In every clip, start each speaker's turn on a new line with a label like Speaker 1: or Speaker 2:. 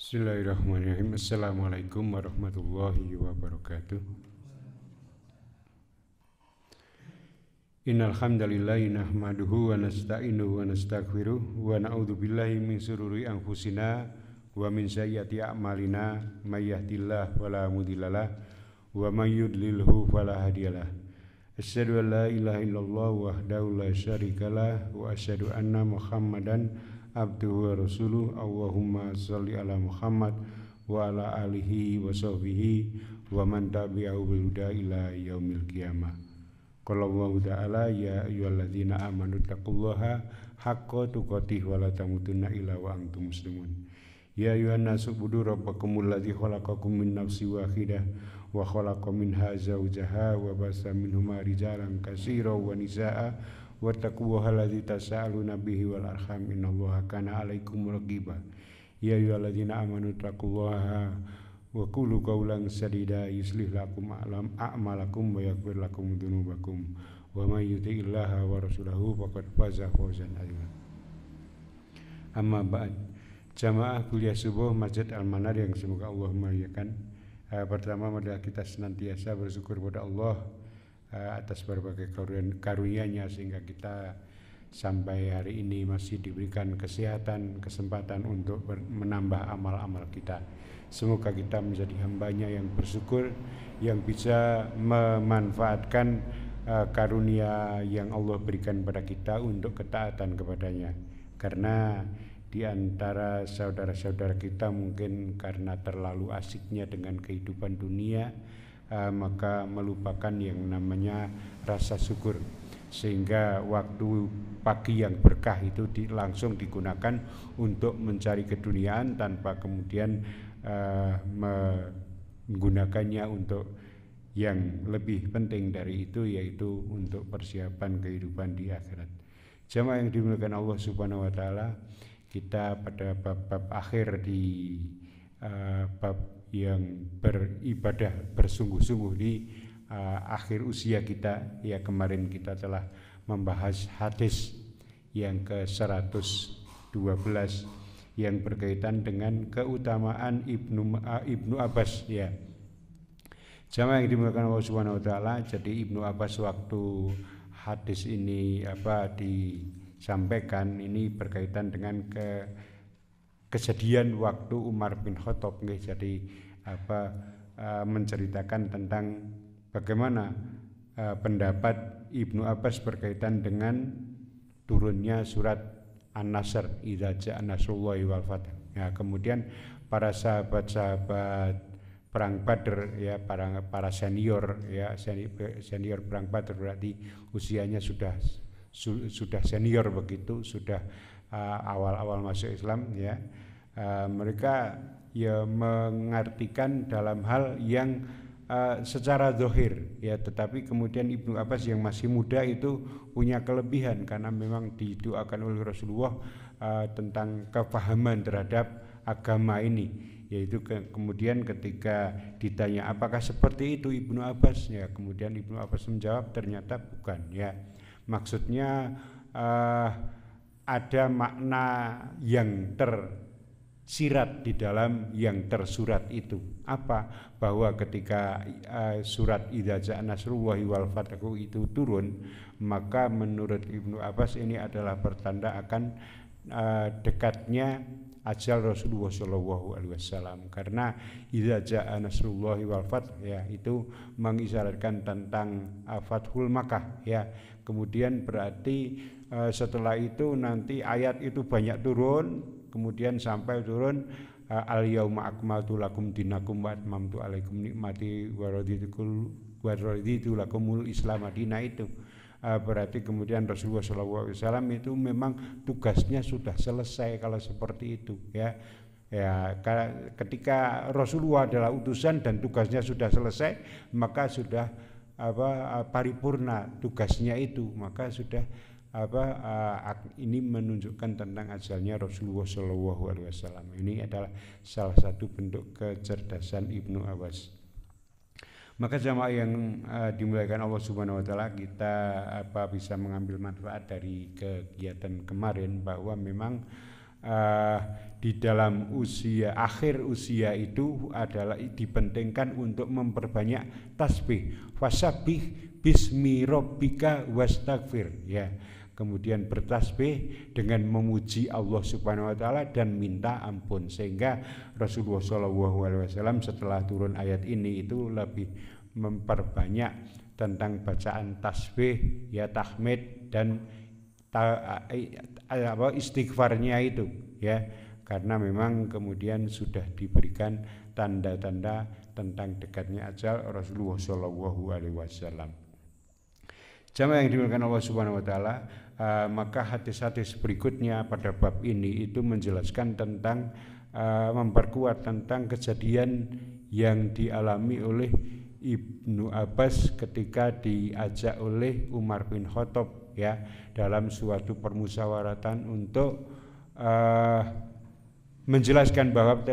Speaker 1: Bismillahirrahmanirrahim. Assalamualaikum warahmatullahi wabarakatuh. Innal hamdalillahi nahmaduhu wa nasta'inuhu wa nastaghfiruh wa na'udzu billahi min shururi anfusina wa min sayyiati a'malina may yahdihillahu fala mudhillalah wa may yudlilhu fala hadiyalah. Asyhadu an la ilaha illallah wahdahu la syarikalah wa asyhadu anna Muhammadan abduhu wa rasuluh. Allahumma sholli ala Muhammad wa ala alihi wa sahbihi wa man tabi'ahu bil huda ila yaumil qiyamah. Qala Allahu ta'ala ya ayyuhalladzina amanu taqullaha haqqa tuqatih wa la tamutunna illa wa antum muslimun. Ya ayyuhan nasu ubudu rabbakumul ladzi khalaqakum min nafsin wahidah wa khalaqa minha zawjaha wa basa minhuma rijalan katsiran wa nisaa wattaqullaha alladzi tasaaluna bihi wal arham innallaha kana 'alaikum raqiba. Ya ayyuhalladzina amanu taqullaha wa qulu qawlan sadida yuslih lakum a'malakum wa yaghfir lakum dzunubakum wa may yuti'illaha wa rasulahu faqad faza fawzan 'azima. Amma ba'd. Jamaah kuliah subuh Masjid Al-Manar yang semoga Allah muliakan. Pertama adalah kita senantiasa bersyukur kepada Allah atas berbagai karunia-Nya sehingga kita sampai hari ini masih diberikan kesehatan, kesempatan untuk menambah amal-amal kita. Semoga kita menjadi hamba-Nya yang bersyukur, yang bisa memanfaatkan karunia yang Allah berikan pada kita untuk ketaatan kepada-Nya. Karena di antara saudara-saudara kita mungkin karena terlalu asiknya dengan kehidupan dunia, maka melupakan yang namanya rasa syukur, sehingga waktu pagi yang berkah itu langsung digunakan untuk mencari keduniaan tanpa kemudian menggunakannya untuk yang lebih penting dari itu, yaitu untuk persiapan kehidupan di akhirat. Jamaah yang dimuliakan Allah Subhanahu wa taala, kita pada bab akhir di bab yang beribadah bersungguh-sungguh di akhir usia kita. Ya, kemarin kita telah membahas hadis yang ke-112 yang berkaitan dengan keutamaan Ibnu Abbas, ya. Jamaah yang dimuliakan Allah Subhanahu wa taala, jadi Ibnu Abbas waktu hadis ini disampaikan ini berkaitan dengan kejadian waktu Umar bin Khattab, jadi menceritakan tentang bagaimana pendapat Ibnu Abbas berkaitan dengan turunnya surat An-Nasr, idza ja'a nasrullahi wal fath. Ya, kemudian para sahabat-sahabat perang Badr, ya, para senior, ya, senior perang Badr, berarti usianya sudah senior begitu, sudah awal-awal masuk Islam, ya. Mereka ya mengartikan dalam hal yang secara zahir, ya, tetapi kemudian Ibnu Abbas yang masih muda itu punya kelebihan karena memang didoakan oleh Rasulullah tentang kepahaman terhadap agama ini, yaitu kemudian ketika ditanya apakah seperti itu Ibnu Abbas, ya, kemudian Ibnu Abbas menjawab ternyata bukan, ya. Maksudnya ada makna yang tersirat di dalam yang tersurat itu. Apa? Bahwa ketika surat idza ja'a nasrullahi wal fathu itu turun, maka menurut Ibnu Abbas ini adalah pertanda akan dekatnya ajal Rasulullah Shallallahu Alaihi Wasallam, karena idza ja'a nasrullahi wal fath, ya, itu mengisyaratkan tentang Fathul Makkah, ya. Kemudian berarti setelah itu nanti ayat itu banyak turun, kemudian sampai turun al-yauma akmaltu lakum dinakum wa atmamtu alaikum nikmati wa raditu lakumul Islam madina itu. Berarti kemudian Rasulullah SAW itu memang tugasnya sudah selesai kalau seperti itu, ya. Ya, ketika Rasulullah adalah utusan dan tugasnya sudah selesai, maka sudah paripurna tugasnya itu, maka sudah ini menunjukkan tentang ajalnya Rasulullah SAW. Ini adalah salah satu bentuk kecerdasan Ibnu Abbas. Maka jamaah yang dimuliakan Allah Subhanahu wa taala, kita bisa mengambil manfaat dari kegiatan kemarin bahwa memang di dalam akhir usia itu adalah dipentingkan untuk memperbanyak tasbih. Fasabbih bismi rabbika wastaghfir, ya. Kemudian bertasbih dengan memuji Allah Subhanahu wa taala dan minta ampun, sehingga Rasulullah SAW setelah turun ayat ini itu lebih memperbanyak tentang bacaan tasbih, ya, tahmid dan istighfarnya itu, ya, karena memang kemudian sudah diberikan tanda-tanda tentang dekatnya ajal Rasulullah SAW. Jamaah yang dimuliakan Allah Subhanahu wa taala, maka hadis-hadis berikutnya pada bab ini itu menjelaskan tentang memperkuat tentang kejadian yang dialami oleh Ibnu Abbas ketika diajak oleh Umar bin Khattab, ya, dalam suatu permusyawaratan untuk menjelaskan bahwa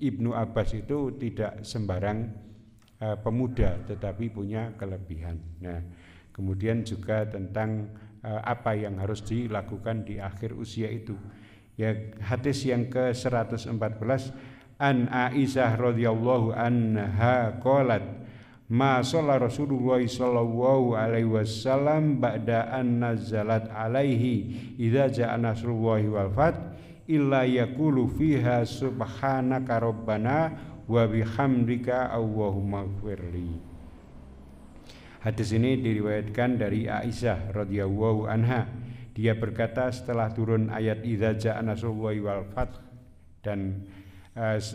Speaker 1: Ibnu Abbas itu tidak sembarang pemuda tetapi punya kelebihan. Nah, kemudian juga tentang apa yang harus dilakukan di akhir usia itu. Ya, hadis yang ke-114, an Aisyah radhiyallahu anha qalat ma shalla Rasulullah sallallahu alaihi wasallam ba'da an nazalat alaihi idza ja'a nasrullahi wal fath illa yaqulu fiha subhanaka rabbana wa bihamdika allahumma ighfirli. Hadis ini diriwayatkan dari Aisyah radhiyallahu anha. Dia berkata setelah turun ayat idza ja'a nasrullahi wal fath dan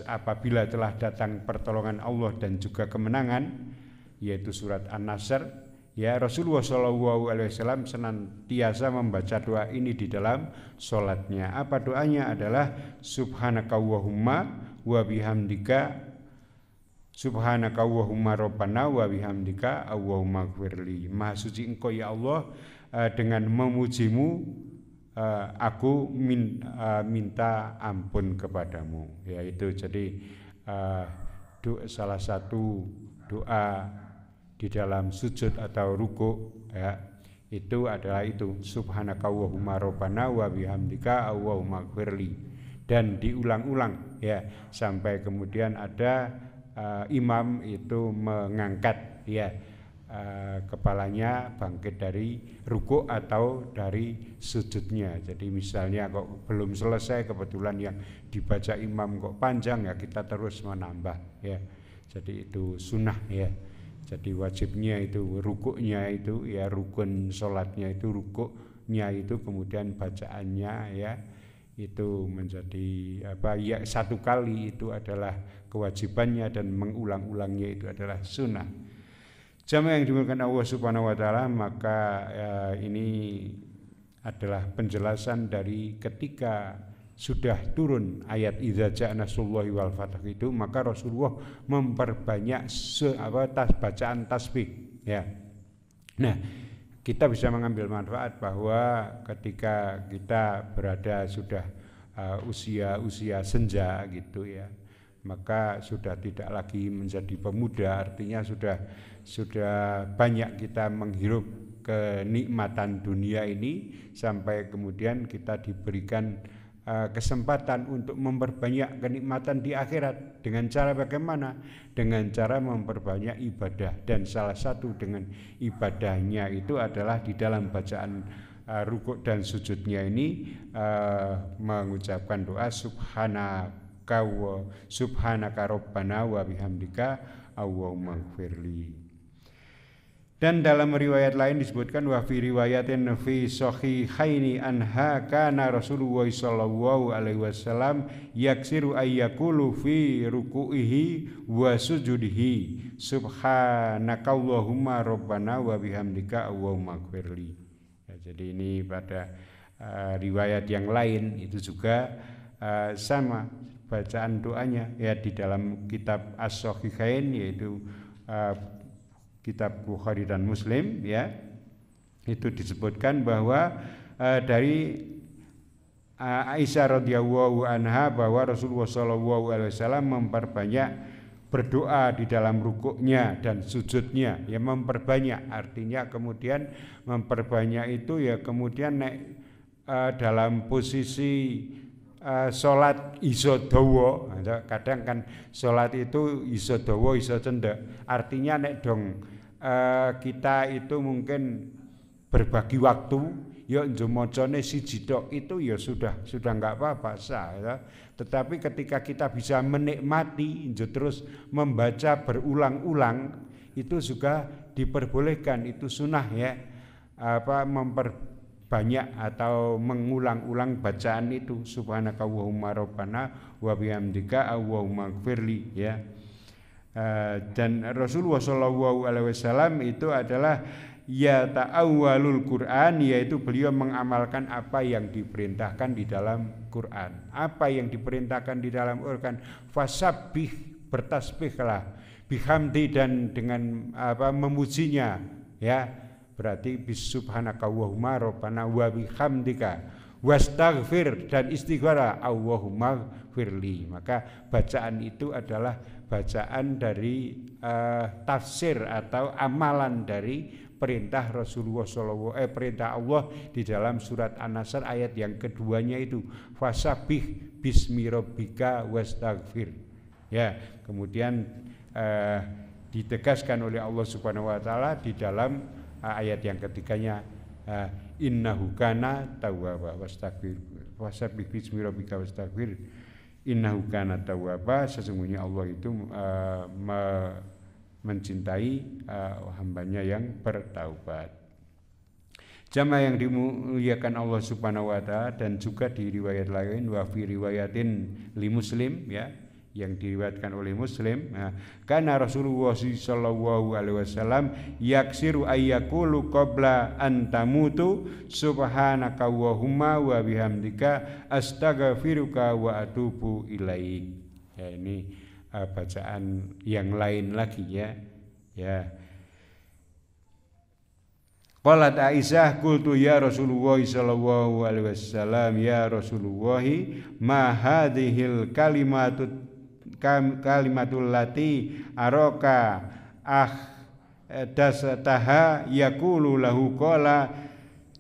Speaker 1: apabila telah datang pertolongan Allah dan juga kemenangan, yaitu surat An-Nasr, ya, Rasulullah SAW senantiasa membaca doa ini di dalam sholatnya. Apa doanya? Adalah subhanakallahumma wa bihamdika, subhanaka Allahumma rabbana wa bihamdika Allahumma ighfirli. Maha suci Engkau ya Allah, dengan memujimu aku minta ampun kepadamu. Ya, itu jadi salah satu doa di dalam sujud atau ruku, ya, itu adalah itu subhanaka Allahumma rabbana wa bihamdika Allahumma ighfirli, dan diulang-ulang, ya, sampai kemudian ada imam itu mengangkat, ya, kepalanya bangkit dari ruku atau dari sujudnya. Jadi misalnya kok belum selesai kebetulan yang dibaca imam kok panjang, ya kita terus menambah, ya. Jadi itu sunnah, ya. Jadi wajibnya itu rukuknya itu, ya, rukun sholatnya itu rukuknya itu, kemudian bacaannya, ya, itu menjadi ya, satu kali itu adalah kewajibannya dan mengulang-ulangnya itu adalah sunnah. Jamaah yang dimuliakan Allah Subhanahu wa taala, maka ini adalah penjelasan dari ketika sudah turun ayat idza ja'a nasrullahi wal fath itu, maka Rasulullah memperbanyak bacaan tasbih, ya. Nah, kita bisa mengambil manfaat bahwa ketika kita berada sudah usia senja gitu, ya, maka sudah tidak lagi menjadi pemuda, artinya sudah banyak kita menghirup kenikmatan dunia ini sampai kemudian kita diberikan kesempatan untuk memperbanyak kenikmatan di akhirat. Dengan cara bagaimana? Dengan cara memperbanyak ibadah, dan salah satu dengan ibadahnya itu adalah di dalam bacaan rukuk dan sujudnya ini mengucapkan doa subhanaka rabbana wa bihamdika Allahumma ighfirli. Dan dalam riwayat lain disebutkan wa fi riwayatin fi sahihaini anha kana Rasulullah sallallahu alaihi wasallam yaksiru ayyakulu fi ruku'ihi wa sujudihi subhanakallahumma rabbana wa bihamdika Allahumma ighfirli. Ya, jadi ini pada riwayat yang lain itu juga sama bacaan doanya, ya, di dalam kitab As-Sahihain, yaitu kitab Bukhari dan Muslim, ya, itu disebutkan bahwa dari Aisyah radhiyallahu anha bahwa Rasulullah SAW memperbanyak berdoa di dalam rukuknya dan sujudnya, ya, memperbanyak artinya kemudian memperbanyak itu, ya, kemudian naik dalam posisi salat iso dawa. Kadang kan salat itu iso dawa iso cendek. Artinya nek dong kita itu mungkin berbagi waktu, ya macane siji tok itu ya sudah enggak apa-apa sah ya. Tetapi ketika kita bisa menikmati terus membaca berulang-ulang itu juga diperbolehkan, itu sunnah ya. Memperbanyak atau mengulang-ulang bacaan itu, subhanaka Allahumma rabbana wa bihamdika Allahumma ighfirli ya. Dan Rasulullah sallallahu alaihi wasallam itu adalah ya ta'awwalul Quran, yaitu beliau mengamalkan apa yang diperintahkan di dalam Quran. Apa yang diperintahkan di dalam Quran, fasabbih, bertasbihlah, bihamdi, dan dengan memujinya ya. Berarti bisubhanaka Allahumma rabbana wa bihamdika wastaghfir, dan istighfar Allahumma firli. Maka bacaan itu adalah bacaan dari tafsir atau amalan dari perintah Rasulullah perintah Allah di dalam surat An-Nasr ayat yang keduanya itu, fasabbih bismi rabbika wastaghfir ya. Kemudian ditegaskan oleh Allah Subhanahu wa taala di dalam ayat yang ketiganya, innahu kana tawwaba wastaghfir, fasabbih bismi rabbika wastaghfir innahu kana tawwaba. Sesungguhnya Allah itu mencintai hambanya yang bertaubat. Jamaah yang dimuliakan Allah Subhanahu wa taala, dan juga di riwayat lain wa fi riwayatin li Muslim ya, yang diriwayatkan oleh Muslim, karena Rasulullah sallallahu alaihi wasallam yaksiru ayyakulu qabla an tamutu subhanaka Allahumma wa bihamdika astaghfiruka wa atubu ilaik. Ya, ini bacaan yang lain lagi ya. Qalat Aisyah qultu ya Rasulullah sallallahu alaihi wasallam, ya Rasulullah ma hadhil kalimatul lati araka dasataha yaqulu lahu qala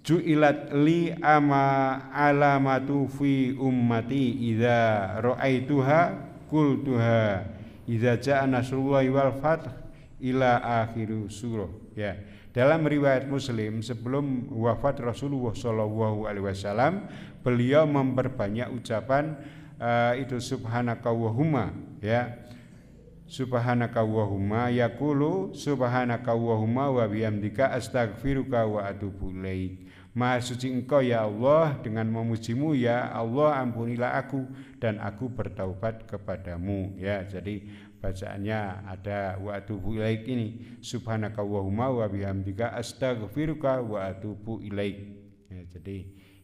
Speaker 1: ju'ilat li ama alamatu fi ummati idza ra'aituha qultuha idza ja'a nasrullahi wal fath ila akhir surah ya. Dalam riwayat Muslim, sebelum wafat Rasulullah sallallahu alaihi wasallam, beliau memperbanyak ucapan itu subhanaka Allahumma ya. Subhanaka Allahumma yaqulu subhanaka Allahumma wa bihamdika astaghfiruka wa atubu ilaik. Maha suci Engkau ya Allah, dengan memujimu ya Allah ampunilah aku dan aku bertaubat kepadamu ya. Jadi bacaannya ada wa atubu ilaik ini, subhanaka Allahumma wa bihamdika astaghfiruka wa atubu ilaik ya. Jadi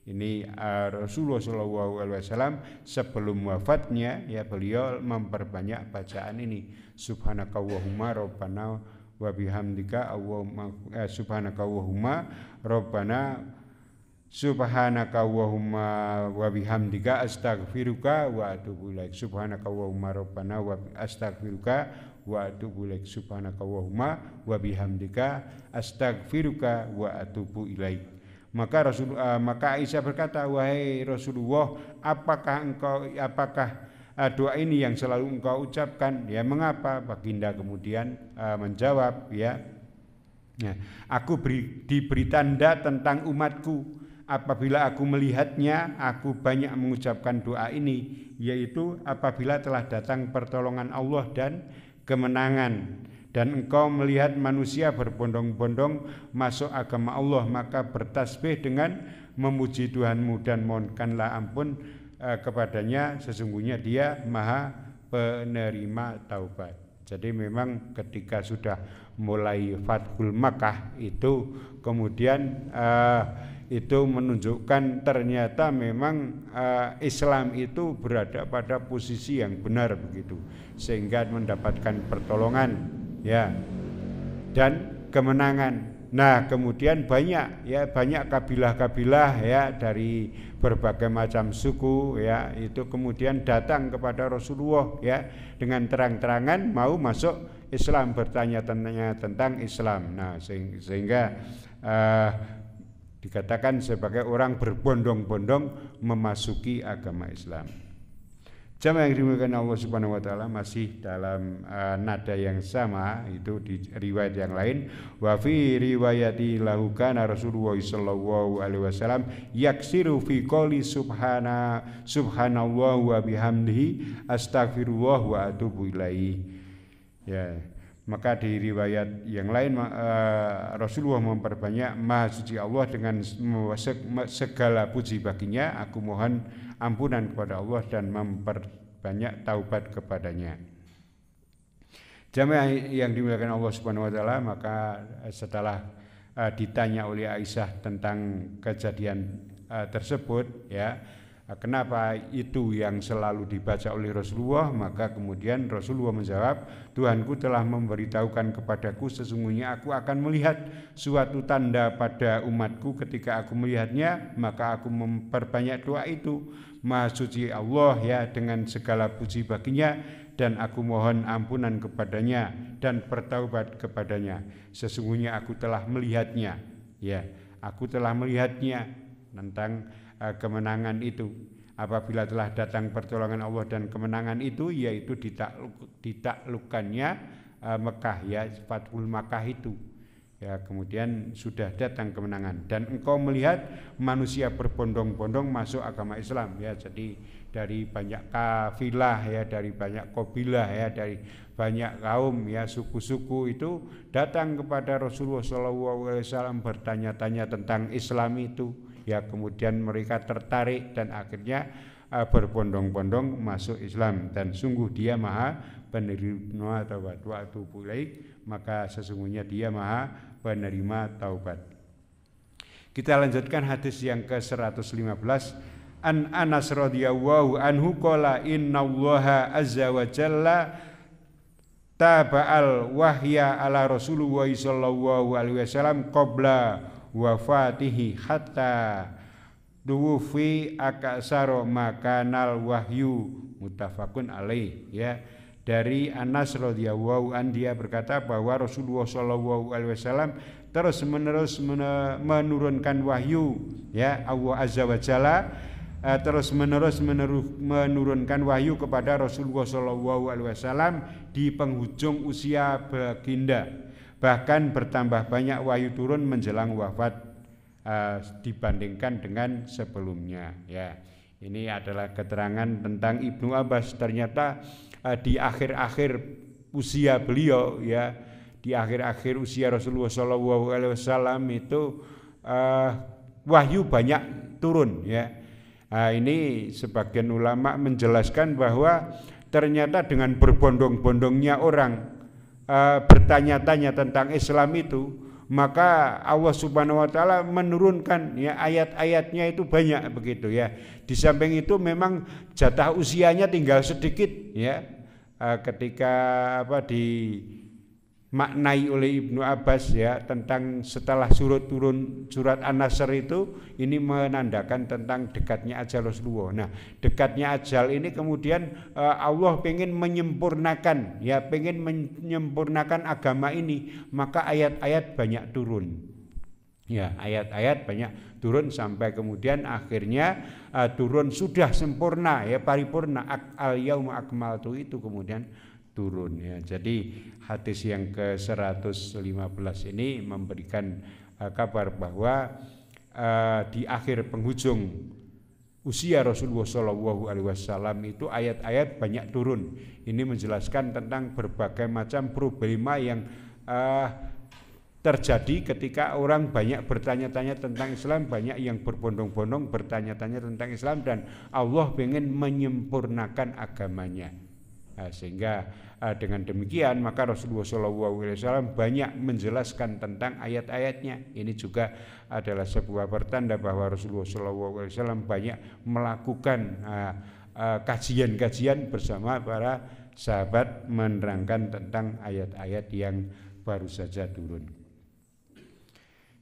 Speaker 1: ini Rasulullah SAW sebelum wafatnya ya, beliau memperbanyak bacaan ini, subhanaka Allahumma rabbana wa bihamdika Allahumma subhanaka Allahumma rabbana subhanaka Allahumma wa bihamdika astaghfiruka wa atubu ilaik, subhanaka Allahumma rabbana wa astaghfiruka wa atubu ilaik, subhanaka Allahumma wa bihamdika astaghfiruka wa atubu ilaik. Maka Aisyah berkata, wahai Rasulullah, apakah doa ini yang selalu engkau ucapkan? Ya, mengapa? Baginda kemudian menjawab ya, aku diberi tanda tentang umatku. Apabila aku melihatnya, aku banyak mengucapkan doa ini, yaitu apabila telah datang pertolongan Allah dan kemenangan, dan engkau melihat manusia berbondong-bondong masuk agama Allah, maka bertasbih dengan memuji Tuhanmu dan mohonkanlah ampun kepadanya, sesungguhnya Dia Maha penerima taubat. Jadi memang ketika sudah mulai Fathul Makkah itu kemudian itu menunjukkan ternyata memang Islam itu berada pada posisi yang benar begitu, sehingga mendapatkan pertolongan ya dan kemenangan. Nah, kemudian banyak kabilah-kabilah ya dari berbagai macam suku ya, itu kemudian datang kepada Rasulullah ya dengan terang-terangan mau masuk Islam, bertanya-tanya tentang Islam. Nah, sehingga dikatakan sebagai orang berbondong-bondong memasuki agama Islam. Jamaah yang dimuliakan Allah Subhanahu wa taala, masih dalam nada yang sama itu di riwayat yang lain, wa fi riwayati lahu kana Rasulullah sallallahu alaihi wasallam yaksiru fi qouli subhanallah wa bihamdihi astaghfirullah wa atubu ilaihi. Ya, maka di riwayat yang lain Rasulullah memperbanyak maha suci Allah dengan segala puji baginya, aku mohon ampunan kepada Allah dan memperbanyak taubat kepadanya. Jamaah yang dimuliakan Allah Subhanahu wa taala, maka setelah ditanya oleh Aisyah tentang kejadian tersebut, ya, kenapa itu yang selalu dibaca oleh Rasulullah, maka kemudian Rasulullah menjawab, Tuhanku telah memberitahukan kepadaku sesungguhnya aku akan melihat suatu tanda pada umatku, ketika aku melihatnya maka aku memperbanyak doa itu, Maha suci Allah ya dengan segala puji baginya, dan aku mohon ampunan kepadanya dan bertaubat kepadanya. Sesungguhnya aku telah melihatnya, ya, aku telah melihatnya tentang kemenangan itu. Apabila telah datang pertolongan Allah dan kemenangan itu, yaitu ditaklukkannya Mekah, ya, Fathul Makkah itu. Ya, kemudian sudah datang kemenangan dan engkau melihat manusia berbondong-bondong masuk agama Islam, ya. Jadi dari banyak kafilah, ya, dari banyak kabilah, ya, dari banyak kaum, ya, suku-suku itu datang kepada Rasulullah SAW bertanya-tanya tentang Islam itu, ya. Kemudian mereka tertarik dan akhirnya berbondong-bondong masuk Islam, dan sungguh dia maha penerima taubat, wa atubu ilaih, maka sesungguhnya dia maha penerima taubat. Kita lanjutkan hadis yang ke-115. An Anas radhiyallahu anhu qala innallaha azza wa jalla taba'al wahya ala Rasulullah sallallahu alaihi wasallam qabla wafatihi hatta duwufi akasaro makanal wahyu, muttafaqun alaih, ya. Dari Anas radhiyallahu an, dia berkata bahwa Rasulullah sallallahu alaihi wasallam terus menerus menurunkan wahyu, ya. Allah azza wa jalla terus menerus menurunkan wahyu kepada Rasulullah sallallahu alaihi wasallam di penghujung usia baginda. Bahkan bertambah banyak wahyu turun menjelang wafat dibandingkan dengan sebelumnya, ya. Ini adalah keterangan tentang Ibnu Abbas. Ternyata di akhir-akhir usia beliau, ya, di akhir-akhir usia Rasulullah SAW itu wahyu banyak turun, ya. Ini sebagian ulama menjelaskan bahwa ternyata dengan berbondong-bondongnya orang bertanya-tanya tentang Islam itu, maka Allah Subhanahu wa taala menurunkan, ya, ayat-ayatnya itu banyak begitu, ya. Di samping itu memang jatah usianya tinggal sedikit, ya. Ketika dimaknai oleh Ibnu Abbas, ya, tentang setelah turun surat An-Nasr itu, ini menandakan tentang dekatnya ajal Rasulullah. Nah, dekatnya ajal ini kemudian Allah pengen menyempurnakan, ya, pengen menyempurnakan agama ini, maka ayat-ayat banyak turun, ya, ayat-ayat banyak turun sampai kemudian akhirnya turun sudah sempurna, ya, paripurna, al-yauma akmaltu itu kemudian turun, ya. Jadi hadis yang ke-115 ini memberikan kabar bahwa di akhir penghujung usia Rasulullah SAW itu ayat-ayat banyak turun. Ini menjelaskan tentang berbagai macam problema yang terjadi ketika orang banyak bertanya-tanya tentang Islam, banyak yang berbondong-bondong bertanya-tanya tentang Islam, dan Allah ingin menyempurnakan agamanya. Sehingga dengan demikian maka Rasulullah SAW banyak menjelaskan tentang ayat-ayatnya. Ini juga adalah sebuah pertanda bahwa Rasulullah SAW banyak melakukan kajian-kajian bersama para sahabat menerangkan tentang ayat-ayat yang baru saja turun.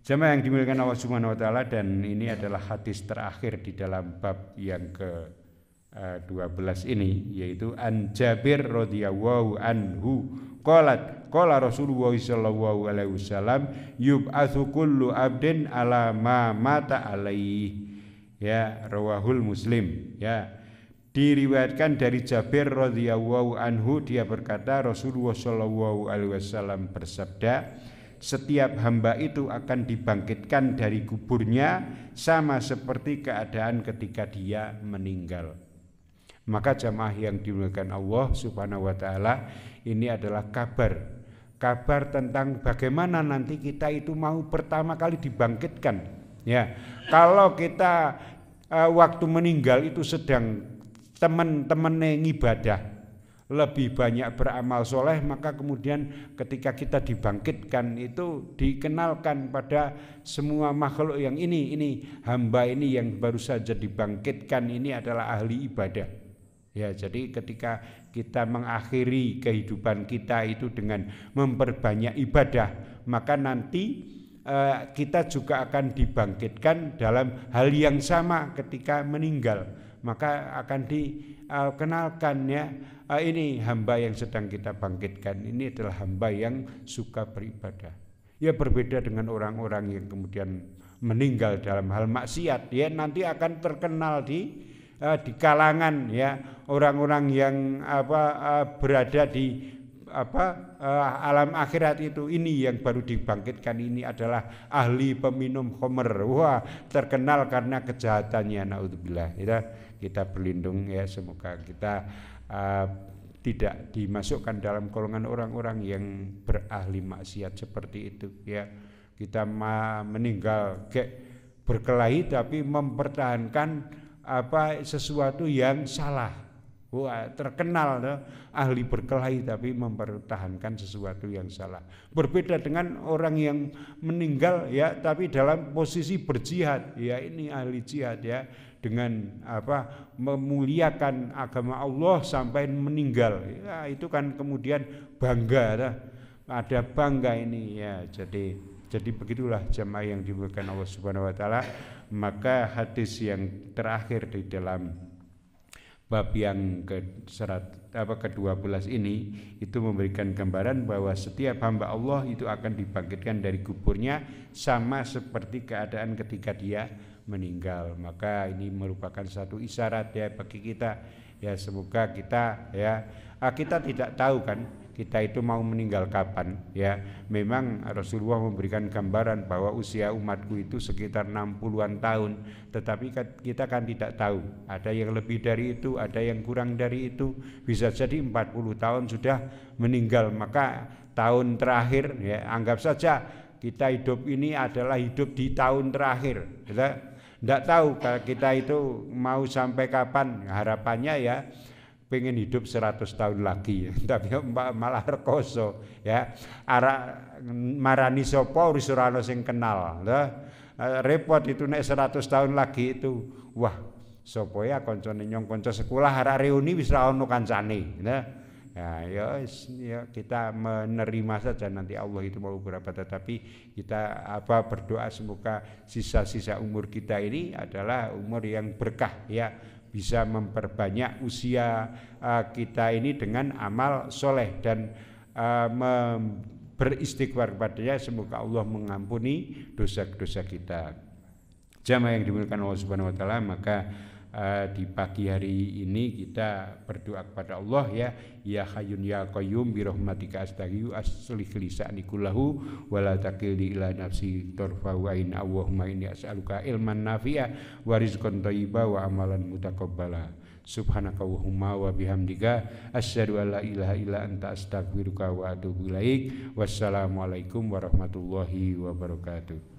Speaker 1: Jamaah yang dimuliakan Allah Subhanahu wa taala, dan ini adalah hadis terakhir di dalam bab yang ke-12 ini, yaitu An Jabir radhiyallahu anhu Qala Rasulullah sallallahu alaihi wasallam yub'atsu kullu abdin ala ma mata alaihi. Ya, rawahul Muslim. Ya. Diriwayatkan dari Jabir radhiyallahu anhu, dia berkata Rasulullah sallallahu alaihi wasallam bersabda, setiap hamba itu akan dibangkitkan dari kuburnya sama seperti keadaan ketika dia meninggal. Maka jamaah yang dimuliakan Allah Subhanahu wa taala, ini adalah kabar tentang bagaimana nanti kita itu mau pertama kali dibangkitkan. Ya, kalau kita waktu meninggal itu sedang teman-teman ibadah, lebih banyak beramal soleh, maka kemudian ketika kita dibangkitkan itu dikenalkan pada semua makhluk yang ini hamba ini yang baru saja dibangkitkan ini adalah ahli ibadah. Ya, jadi ketika kita mengakhiri kehidupan kita itu dengan memperbanyak ibadah, maka nanti kita juga akan dibangkitkan dalam hal yang sama ketika meninggal. Maka akan dikenalkan ya, ini hamba yang sedang kita bangkitkan ini adalah hamba yang suka beribadah. Ya, berbeda dengan orang-orang yang kemudian meninggal dalam hal maksiat, ya nanti akan terkenal di kalangan ya orang-orang yang berada di alam akhirat itu, ini yang baru dibangkitkan ini adalah ahli peminum khamr. Wah, terkenal karena kejahatannya, naudzubillah. Kita berlindung ya, semoga kita tidak dimasukkan dalam golongan orang-orang yang berahli maksiat seperti itu ya. Kita meninggal berkelahi tapi mempertahankan sesuatu yang salah. Wah, terkenal ahli berkelahi tapi mempertahankan sesuatu yang salah. Berbeda dengan orang yang meninggal ya tapi dalam posisi berjihad, ya ini ahli jihad ya, dengan memuliakan agama Allah sampai meninggal. Ya, itu kan kemudian bangga, ada bangga ini ya. Jadi begitulah jamaah yang dimuliakan Allah Subhanahu wa taala. Maka hadis yang terakhir di dalam bab yang ke-12 ini itu memberikan gambaran bahwa setiap hamba Allah itu akan dibangkitkan dari kuburnya sama seperti keadaan ketika dia meninggal. Maka ini merupakan satu isyarat ya bagi kita ya, semoga kita ya kita tidak tahu kan kita itu mau meninggal kapan ya. Memang Rasulullah memberikan gambaran bahwa usia umatku itu sekitar 60-an tahun, tetapi kita kan tidak tahu, ada yang lebih dari itu, ada yang kurang dari itu, bisa jadi 40 tahun sudah meninggal. Maka tahun terakhir ya, anggap saja kita hidup ini adalah hidup di tahun terakhir. Kita tidak tahu kalau kita itu mau sampai kapan. Harapannya ya pengen hidup 100 tahun lagi, tapi malah rekoso ya. Marani sapa wis ora ana sing kenal. Repot itu nek 100 tahun lagi itu. Wah, sapa ya kancane nyong kanca sekolah arek reuni wis ra ono kancane. Ya kita menerima saja, nanti Allah itu mau berapa, tetapi kita berdoa semoga sisa-sisa umur kita ini adalah umur yang berkah ya, bisa memperbanyak usia kita ini dengan amal soleh dan beristighfar kepadanya, semoga Allah mengampuni dosa-dosa kita. Jamaah yang dimuliakan Allah Subhanahu wa taala, maka di pagi hari ini kita berdoa kepada Allah ya Hayyun ya Qayyum bi rahmatika astaghfiru aslih li sa'ni kullahu wa la taqilni ila nafsi tarfa wa in Allahumma inni as'aluka ilman nafi'a wa rizqan thayyiba wa amalan mutaqabbala. Subhanakallahumma wa bihamdika asyhadu an la ilaha illa anta astaghfiruka wa atubu ilaik. Wassalamualaikum warahmatullahi wabarakatuh.